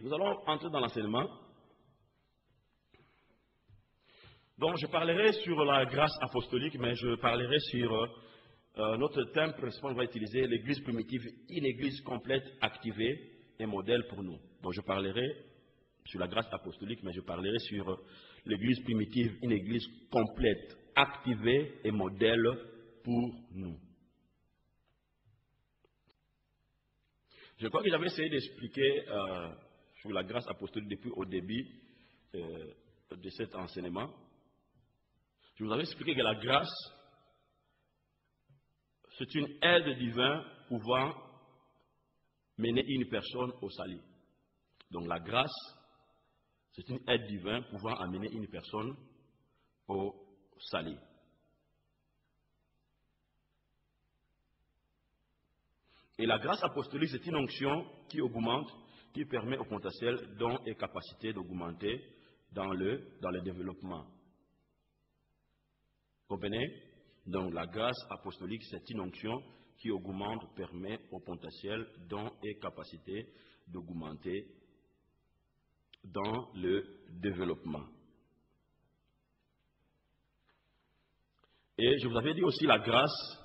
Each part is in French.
nous allons entrer dans l'enseignement. Donc, je parlerai sur la grâce apostolique, mais je parlerai sur notre thème principal. On va utiliser l'église primitive, une église complète, activée et modèle pour nous. Donc, je parlerai sur la grâce apostolique, mais je parlerai sur l'église primitive, une église complète, activée et modèle pour nous. Je crois que j'avais essayé d'expliquer sur la grâce apostolique depuis au début de cet enseignement. Je vous avais expliqué que la grâce, c'est une aide divine pouvant mener une personne au salut. Donc la grâce, c'est une aide divine pouvant amener une personne au salut. Et la grâce apostolique, c'est une onction qui augmente, qui permet au potentiel, dons et capacités d'augmenter dans le développement. Comprenez? Donc la grâce apostolique, c'est une onction qui augmente, permet au potentiel, dons et capacités d'augmenter dans le développement. Et je vous avais dit aussi, la grâce,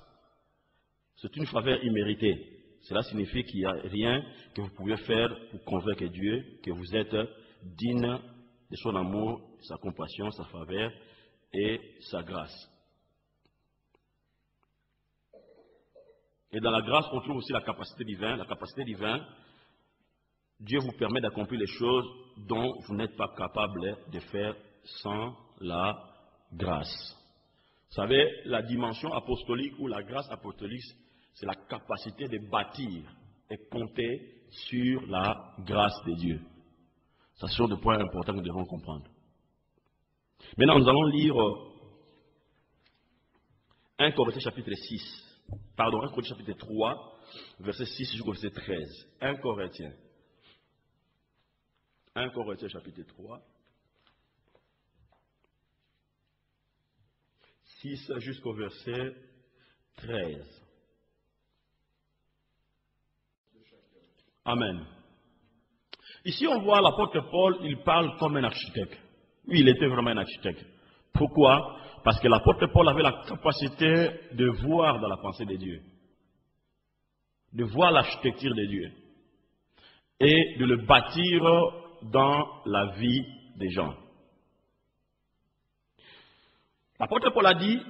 c'est une faveur imméritée. Cela signifie qu'il n'y a rien que vous pouvez faire pour convaincre Dieu que vous êtes digne de son amour, sa compassion, sa faveur et sa grâce. Et dans la grâce, on trouve aussi la capacité divine. La capacité divine, Dieu vous permet d'accomplir les choses dont vous n'êtes pas capable de faire sans la grâce. Vous savez, la dimension apostolique ou la grâce apostolique, c'est la capacité de bâtir et compter sur la grâce de Dieu. Ce sont des points importants que nous devons comprendre. Maintenant, nous allons lire 1 Corinthiens chapitre 1 Corinthiens chapitre 3, verset 6 jusqu'au verset 13. 1 Corinthiens chapitre 3, 6 jusqu'au verset 13. Amen. Ici, on voit l'apôtre Paul, il parle comme un architecte. Oui, il était vraiment un architecte. Pourquoi? Parce que l'apôtre Paul avait la capacité de voir dans la pensée de Dieu, de voir l'architecture de Dieu et de le bâtir dans la vie des gens. L'apôtre Paul a dit,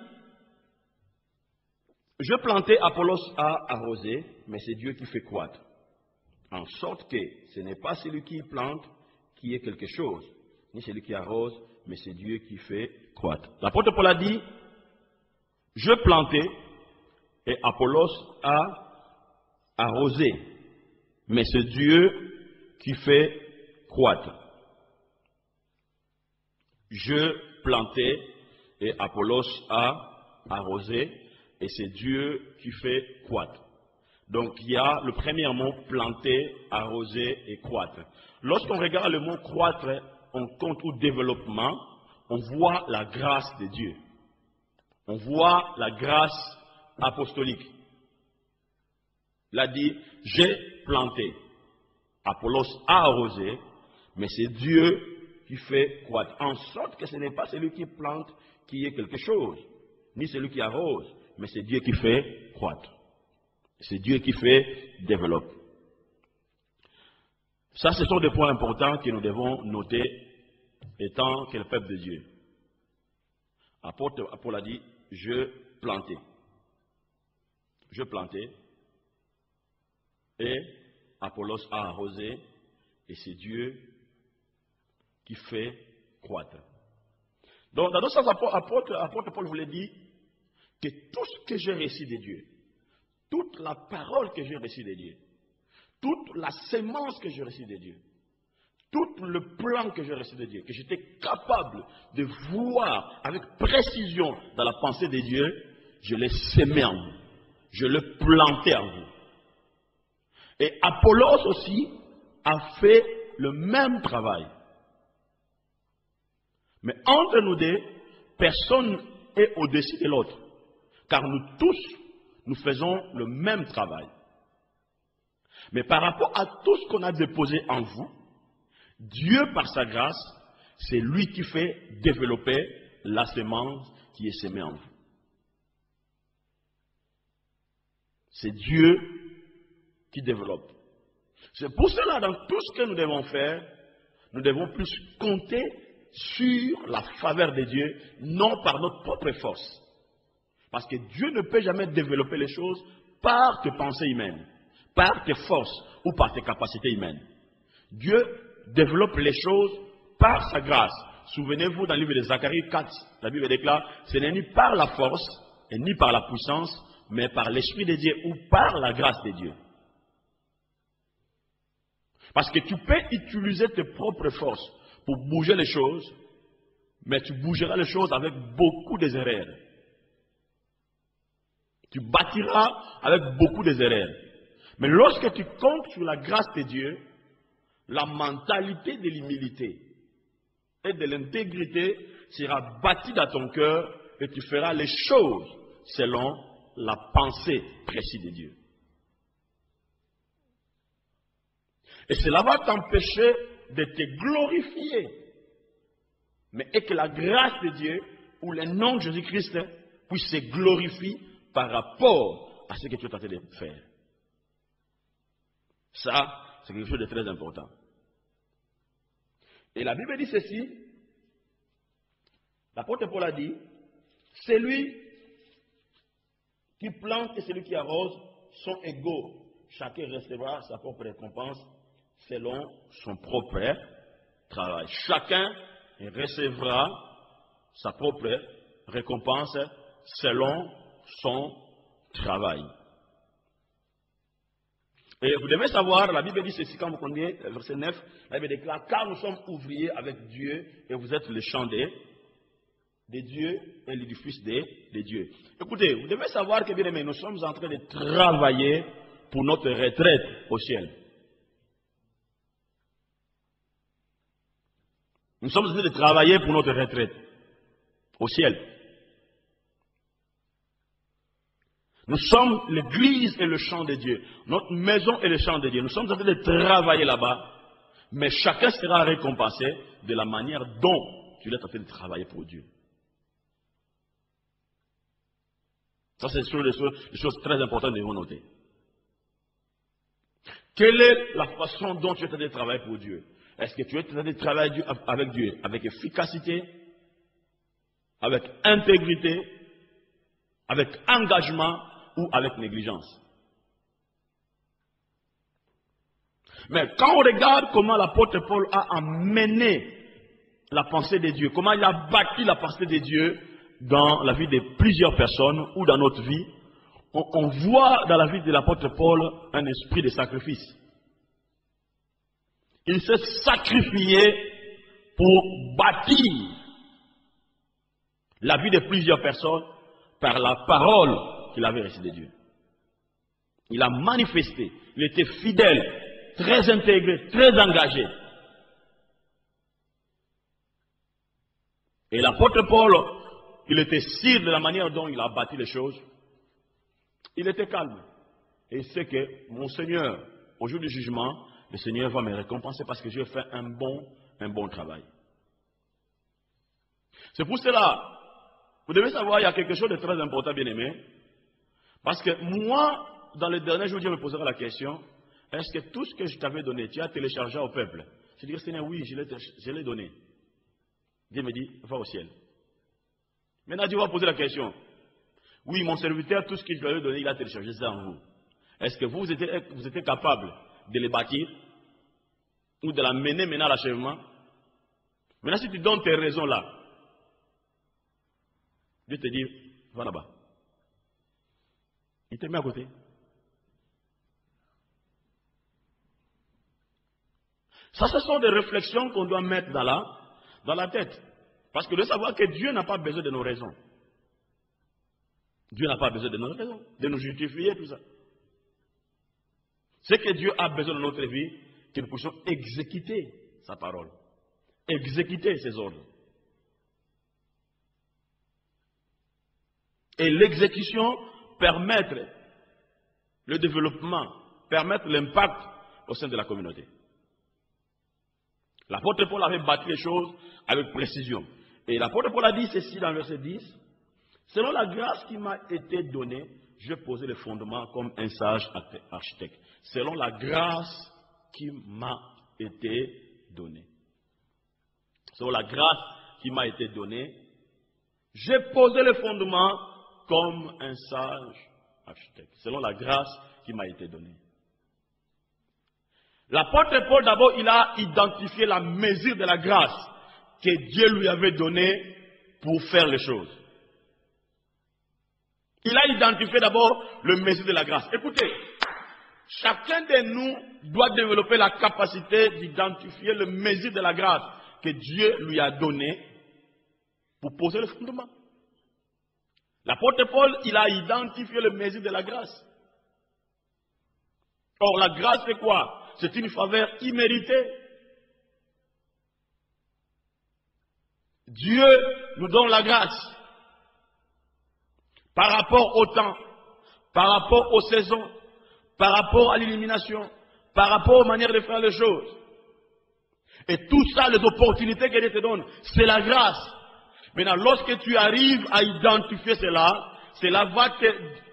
je plantais, Apollos a arrosé, mais c'est Dieu qui fait croître. En sorte que ce n'est pas celui qui plante qui est quelque chose, ni celui qui arrose, mais c'est Dieu qui fait croître. L'apôtre Paul a dit, je plantais et Apollos a arrosé, mais c'est Dieu qui fait croître. Je plantais et Apollos a arrosé, et c'est Dieu qui fait croître. Donc il y a le premier mot, planter, arroser et croître. Lorsqu'on regarde le mot croître, on compte au développement, on voit la grâce de Dieu. On voit la grâce apostolique. Il a dit, j'ai planté. Apollos a arrosé, mais c'est Dieu qui fait croître. En sorte que ce n'est pas celui qui plante qui est quelque chose, ni celui qui arrose, mais c'est Dieu qui fait croître. C'est Dieu qui fait développer. Ça, ce sont des points importants que nous devons noter étant que le peuple de Dieu. Apôtre Paul a dit, je plantais. Je plantais. Et Apollos a arrosé. Et c'est Dieu qui fait croître. Donc, dans d'autres sens, apôtre Paul voulait dire que tout ce que j'ai reçu de Dieu, toute la parole que j'ai reçue de Dieu, toute la sémence que j'ai reçue de Dieu, tout le plan que j'ai reçu de Dieu, que j'étais capable de voir avec précision dans la pensée de Dieu, je l'ai sémé en vous. Je l'ai planté en vous. Et Apollos aussi a fait le même travail. Mais entre nous deux, personne n'est au-dessus de l'autre. Car nous tous, nous faisons le même travail. Mais par rapport à tout ce qu'on a déposé en vous, Dieu, par sa grâce, c'est lui qui fait développer la semence qui est semée en vous. C'est Dieu qui développe. C'est pour cela, dans tout ce que nous devons faire, nous devons plus compter sur la faveur de Dieu, non par notre propre force. Parce que Dieu ne peut jamais développer les choses par tes pensées humaines, par tes forces ou par tes capacités humaines. Dieu développe les choses par sa grâce. Souvenez-vous, dans le livre de Zacharie 4, la Bible déclare, ce n'est ni par la force et ni par la puissance, mais par l'Esprit de Dieu ou par la grâce de Dieu. Parce que tu peux utiliser tes propres forces pour bouger les choses, mais tu bougeras les choses avec beaucoup d'erreurs. Tu bâtiras avec beaucoup d'erreurs. Mais lorsque tu comptes sur la grâce de Dieu, la mentalité de l'humilité et de l'intégrité sera bâtie dans ton cœur et tu feras les choses selon la pensée précise de Dieu. Et cela va t'empêcher de te glorifier. Mais et que la grâce de Dieu ou le nom de Jésus-Christ puisse se glorifier par rapport à ce que tu es en train de faire. Ça, c'est quelque chose de très important. Et la Bible dit ceci. L'apôtre Paul a dit, celui qui plante et celui qui arrose sont égaux. Chacun recevra sa propre récompense selon son propre travail. Chacun recevra sa propre récompense selon son travail. Et vous devez savoir, la Bible dit ceci, quand vous connaissez verset 9, la Bible déclare, car nous sommes ouvriers avec Dieu et vous êtes le champ de Dieu et l'édifice de Dieu. Écoutez, vous devez savoir que bien aimé, nous sommes en train de travailler pour notre retraite au ciel. Nous sommes en train de travailler pour notre retraite au ciel. Nous sommes l'église et le champ de Dieu. Notre maison et le champ de Dieu. Nous sommes en train de travailler là-bas. Mais chacun sera récompensé de la manière dont tu es en train de travailler pour Dieu. Ça, c'est des choses très importantes de vous noter. Quelle est la façon dont tu es en train de travailler pour Dieu? Est-ce que tu es en train de travailler avec Dieu avec efficacité, avec intégrité, avec engagement ou avec négligence? Mais quand on regarde comment l'apôtre Paul a amené la pensée de Dieu, comment il a bâti la pensée de Dieu dans la vie de plusieurs personnes ou dans notre vie, on voit dans la vie de l'apôtre Paul un esprit de sacrifice. Il s'est sacrifié pour bâtir la vie de plusieurs personnes par la parole qu'il avait reçue de Dieu. Il a manifesté, il était fidèle, très intégré, très engagé. Et l'apôtre Paul, il était sûr de la manière dont il a bâti les choses. Il était calme. Et il sait que mon Seigneur, au jour du jugement, le Seigneur va me récompenser parce que j'ai fait un bon travail. C'est pour cela, vous devez savoir, il y a quelque chose de très important, bien aimé. Parce que moi, dans les derniers jours, Dieu me posera la question, est-ce que tout ce que je t'avais donné, tu as téléchargé au peuple? Je dis, Seigneur, oui, je l'ai donné. Dieu me dit, va au ciel. Maintenant, Dieu va poser la question. Oui, mon serviteur, tout ce que je lui avais donné, il a téléchargé ça en vous. Est-ce que vous étiez capable de les bâtir ou de la mener maintenant à l'achèvement? Maintenant, si tu donnes tes raisons là, Dieu te dit, va là-bas. Il te met à côté. Ça, ce sont des réflexions qu'on doit mettre dans la tête. Parce que de savoir que Dieu n'a pas besoin de nos raisons. Dieu n'a pas besoin de nos raisons, de nous justifier, tout ça. Ce que Dieu a besoin de notre vie, que nous puissions exécuter sa parole. Exécuter ses ordres. Et l'exécution permettre le développement, permettre l'impact au sein de la communauté. L'apôtre Paul avait bâti les choses avec précision. Et l'apôtre Paul a dit ceci dans le verset 10. Selon la grâce qui m'a été donnée, je posais les fondements comme un sage architecte. Selon la grâce qui m'a été donnée. Selon la grâce qui m'a été donnée, j'ai posé les fondements comme un sage architecte. Selon la grâce qui m'a été donnée. L'apôtre Paul, d'abord, il a identifié la mesure de la grâce que Dieu lui avait donnée pour faire les choses. Il a identifié d'abord le mesure de la grâce. Écoutez, chacun de nous doit développer la capacité d'identifier le mesure de la grâce que Dieu lui a donnée pour poser le fondement. L'apôtre Paul, il a identifié le mesure de la grâce. Or, la grâce, c'est quoi? C'est une faveur imméritée. Dieu nous donne la grâce par rapport au temps, par rapport aux saisons, par rapport à l'illumination, par rapport aux manières de faire les choses. Et tout ça, les opportunités que Dieu te donne, c'est la grâce. Maintenant, lorsque tu arrives à identifier cela, cela va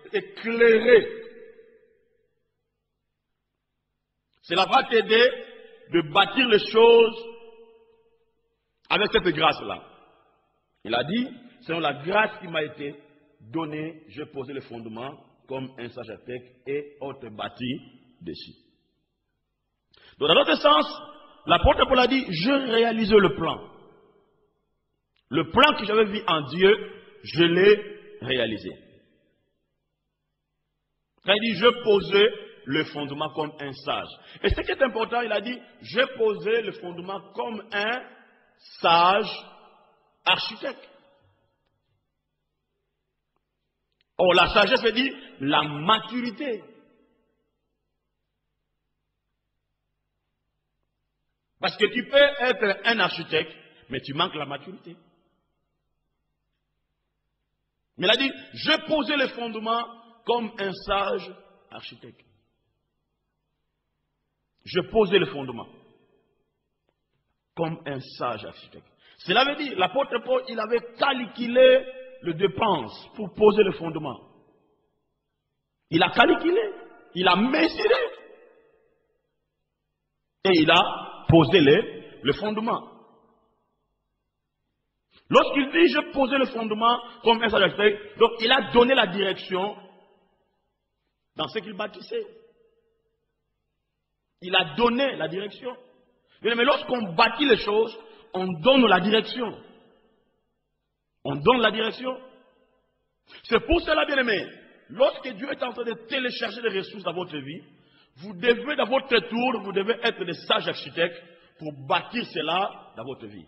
t'éclairer. Cela va t'aider de bâtir les choses avec cette grâce-là. Il a dit, selon la grâce qui m'a été donnée, j'ai posé les fondements comme un sage architecte et autre bâti dessus. Donc, dans l'autre sens, l'apôtre Paul a dit, je réalise le plan. Le plan que j'avais vu en Dieu, je l'ai réalisé. Quand il dit, je posais le fondement comme un sage. Et ce qui est important, il a dit, j'ai posé le fondement comme un sage architecte. Or, la sagesse veut dire la maturité. Parce que tu peux être un architecte, mais tu manques la maturité. Mais il a dit, j'ai posé le fondement comme un sage architecte. Je posais le fondement comme un sage architecte. Cela veut dire, l'apôtre Paul, il avait calculé les dépenses pour poser le fondement. Il a calculé, il a mesuré et il a posé le fondement. Lorsqu'il dit, je posais le fondement comme un sage architecte, donc il a donné la direction dans ce qu'il bâtissait. Il a donné la direction. Mais lorsqu'on bâtit les choses, on donne la direction. On donne la direction. C'est pour cela, bien aimé, lorsque Dieu est en train de télécharger des ressources dans votre vie, vous devez, dans votre tour, vous devez être des sages architectes pour bâtir cela dans votre vie.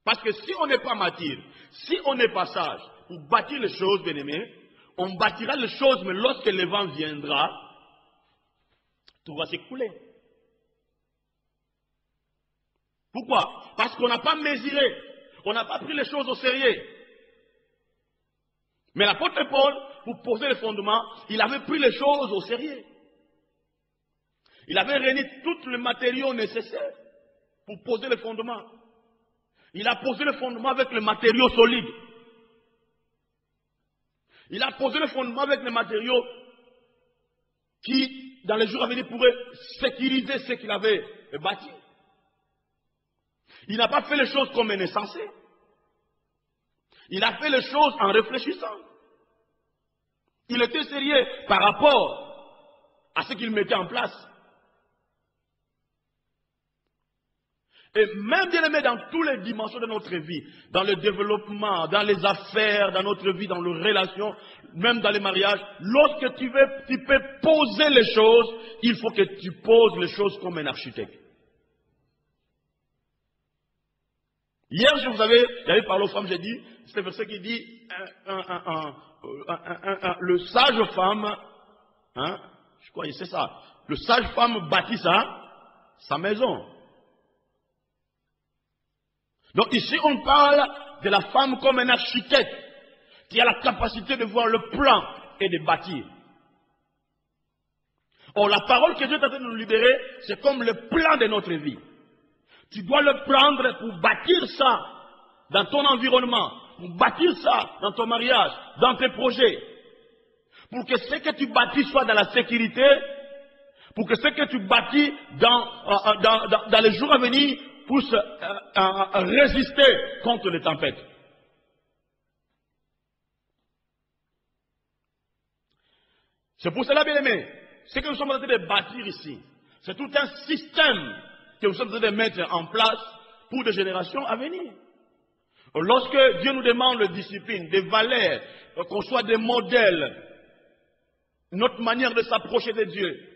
Parce que si on n'est pas mature, si on n'est pas sage pour bâtir les choses, bien aimé, on bâtira les choses, mais lorsque le vent viendra, tout va s'écouler. Pourquoi? Parce qu'on n'a pas mesuré, on n'a pas pris les choses au sérieux. Mais l'apôtre Paul, pour poser les fondements, il avait pris les choses au sérieux. Il avait réuni tous les matériaux nécessaires pour poser les fondements. Il a posé le fondement avec les matériaux solides. Il a posé le fondement avec les matériaux qui, dans les jours à venir, pourraient sécuriser ce qu'il avait bâti. Il n'a pas fait les choses comme un insensé. Il a fait les choses en réfléchissant. Il était sérieux par rapport à ce qu'il mettait en place. Et même, bien aimé, dans toutes les dimensions de notre vie, dans le développement, dans les affaires, dans notre vie, dans les relations, même dans les mariages, lorsque tu peux poser les choses, il faut que tu poses les choses comme un architecte. Hier, j'avais parlé aux femmes, j'ai dit, c'est un verset qui dit, le sage femme, je crois que c'est ça, le sage femme bâtit sa maison. Donc ici, on parle de la femme comme un architecte qui a la capacité de voir le plan et de bâtir. Or, la parole que Dieu est en train de nous libérer, c'est comme le plan de notre vie. Tu dois le prendre pour bâtir ça dans ton environnement, pour bâtir ça dans ton mariage, dans tes projets. Pour que ce que tu bâtis soit dans la sécurité, pour que ce que tu bâtis dans les jours à venir puisse résister contre les tempêtes. C'est pour cela, bien aimé, ce que nous sommes en train de bâtir ici, c'est tout un système que nous sommes en train de mettre en place pour des générations à venir. Lorsque Dieu nous demande de discipline, des valeurs, qu'on soit des modèles, notre manière de s'approcher de Dieu,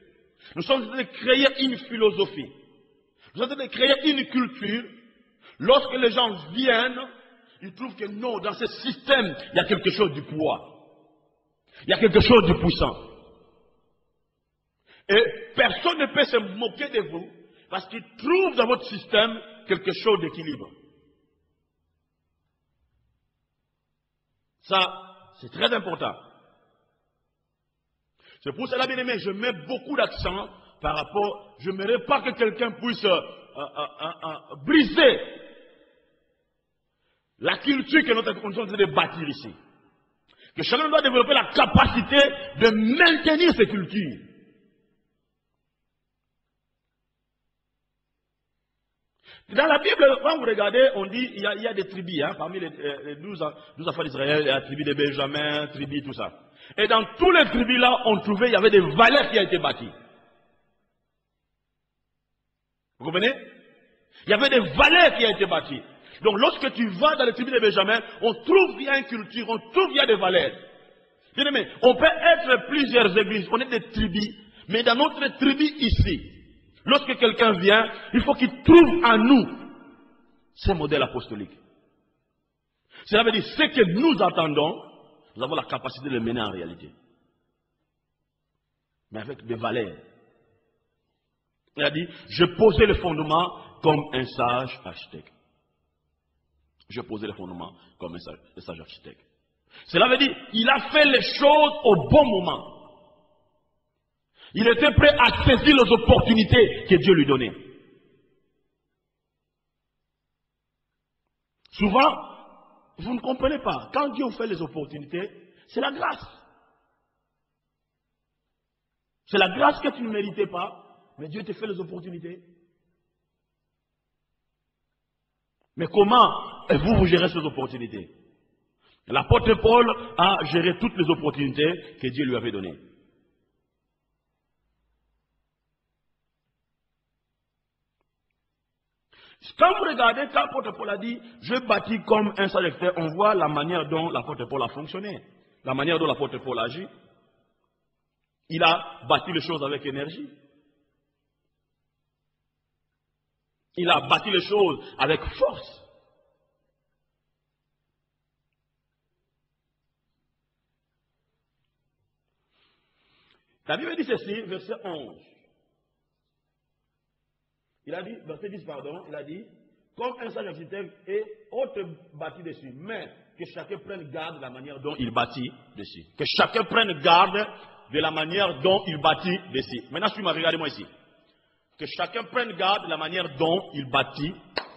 nous sommes en train de créer une philosophie, nous sommes en train de créer une culture. Lorsque les gens viennent, ils trouvent que non, dans ce système, il y a quelque chose du poids, il y a quelque chose de puissant. Et personne ne peut se moquer de vous parce qu'il trouve dans votre système quelque chose d'équilibre. Ça, c'est très important. C'est pour cela, bien aimé, je mets beaucoup d'accent par rapport, je n'aimerais pas que quelqu'un puisse briser la culture que notre condition de bâtir ici. Que chacun doit développer la capacité de maintenir ces cultures. Dans la Bible, quand vous regardez, on dit il y a des tribus, parmi les 12 enfants d'Israël, il y a la tribu de Benjamin, tribu, tout ça. Et dans tous les tribus là, on trouvait, il y avait des valeurs qui ont été bâties. Vous comprenez? Il y avait des valeurs qui ont été bâties. Donc lorsque tu vas dans les tribus de Benjamin, on trouve qu'il y a une culture, on trouve qu'il y a des valeurs. Bien aimé, on peut être plusieurs églises, on est des tribus, mais dans notre tribu ici, lorsque quelqu'un vient, il faut qu'il trouve en nous ce modèle apostolique. Cela veut dire ce que nous attendons, nous avons la capacité de le mener en réalité. Mais avec des valeurs. Il a dit, je posais le fondement comme un sage architecte. Je posais le fondement comme un sage architecte. Cela veut dire, il a fait les choses au bon moment. Il était prêt à saisir les opportunités que Dieu lui donnait. Souvent, vous ne comprenez pas. Quand Dieu fait les opportunités, c'est la grâce. C'est la grâce que tu ne méritais pas, mais Dieu te fait les opportunités. Mais comment vous gérez ces opportunités? L'apôtre Paul a géré toutes les opportunités que Dieu lui avait données. Quand vous regardez, quand l'apôtre Paul a dit, je bâtis comme un sage architecte, on voit la manière dont l'apôtre Paul a fonctionné, la manière dont l'apôtre Paul agit. Il a bâti les choses avec énergie. Il a bâti les choses avec force. La Bible dit ceci, verset 11. Il a dit, verset 10, pardon, il a dit, comme un sage architecte est autre bâti dessus, mais que chacun prenne garde de la manière dont il bâtit dessus. Que chacun prenne garde de la manière dont il bâtit dessus. Maintenant, suis-moi, regardez-moi ici. Que chacun prenne garde de la manière dont il bâtit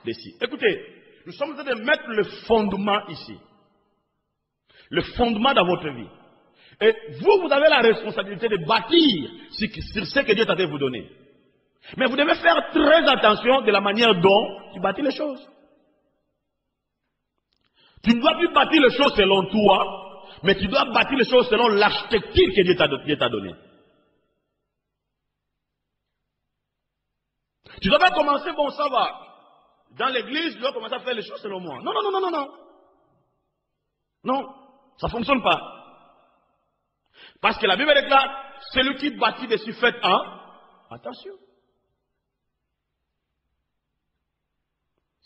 dessus. Écoutez, nous sommes en train de mettre le fondement ici. Le fondement dans votre vie. Et vous avez la responsabilité de bâtir sur ce que Dieu t'a vous donner. Mais vous devez faire très attention de la manière dont tu bâtis les choses. Tu ne dois plus bâtir les choses selon toi, mais tu dois bâtir les choses selon l'architecture que Dieu t'a donnée. Tu dois pas commencer, bon ça va. Dans l'église, tu dois commencer à faire les choses selon moi. Non, non, non, non, non, non. Non, ça ne fonctionne pas. Parce que la Bible déclare, celui qui bâtit dessus fait attention.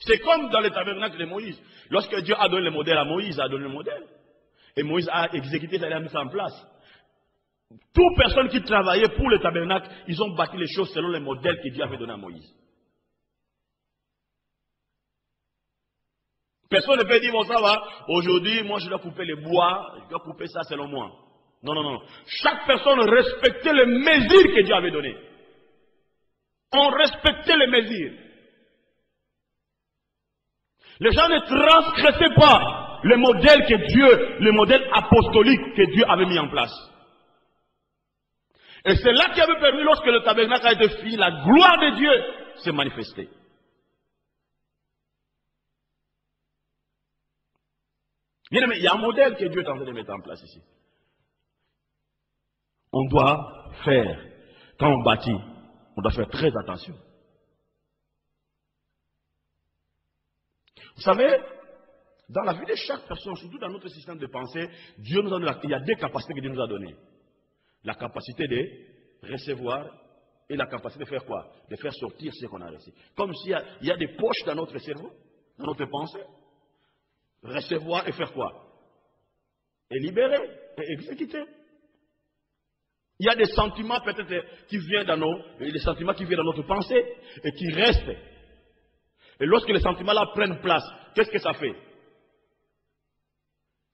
C'est comme dans le tabernacle de Moïse. Lorsque Dieu a donné le modèle à Moïse, il a donné le modèle. Et Moïse a exécuté ça, il a mis ça en place. Toute personne qui travaillait pour le tabernacle, ils ont bâti les choses selon le modèle que Dieu avait donné à Moïse. Personne ne peut dire, bon ça va, aujourd'hui, moi je dois couper les bois, je dois couper ça selon moi. Non, non, non. Chaque personne respectait les mesures que Dieu avait données. On respectait les mesures. Les gens ne transgressaient pas le modèle que Dieu, le modèle apostolique que Dieu avait mis en place. Et c'est là qui avait permis, lorsque le tabernacle a été fini, la gloire de Dieu s'est manifestée. Bien aimé, il y a un modèle que Dieu est en train de mettre en place ici. On doit faire, quand on bâtit, on doit faire très attention. Vous savez, dans la vie de chaque personne, surtout dans notre système de pensée, Dieu nous a donné, il y a deux capacités que Dieu nous a données. La capacité de recevoir et la capacité de faire quoi? De faire sortir ce qu'on a reçu. Comme s'il y a des poches dans notre cerveau, dans notre pensée. Recevoir et faire quoi? Et libérer et exécuter. Il y a des sentiments peut-être qui viennent des sentiments qui viennent dans notre pensée et qui restent. Et lorsque les sentiments-là prennent place, qu'est-ce que ça fait?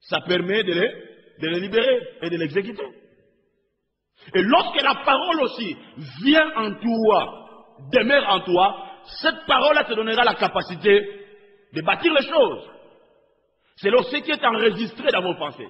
Ça permet de les libérer et de l'exécuter. Et lorsque la parole aussi vient en toi, demeure en toi, cette parole-là te donnera la capacité de bâtir les choses. C'est ce qui est enregistré dans vos pensées.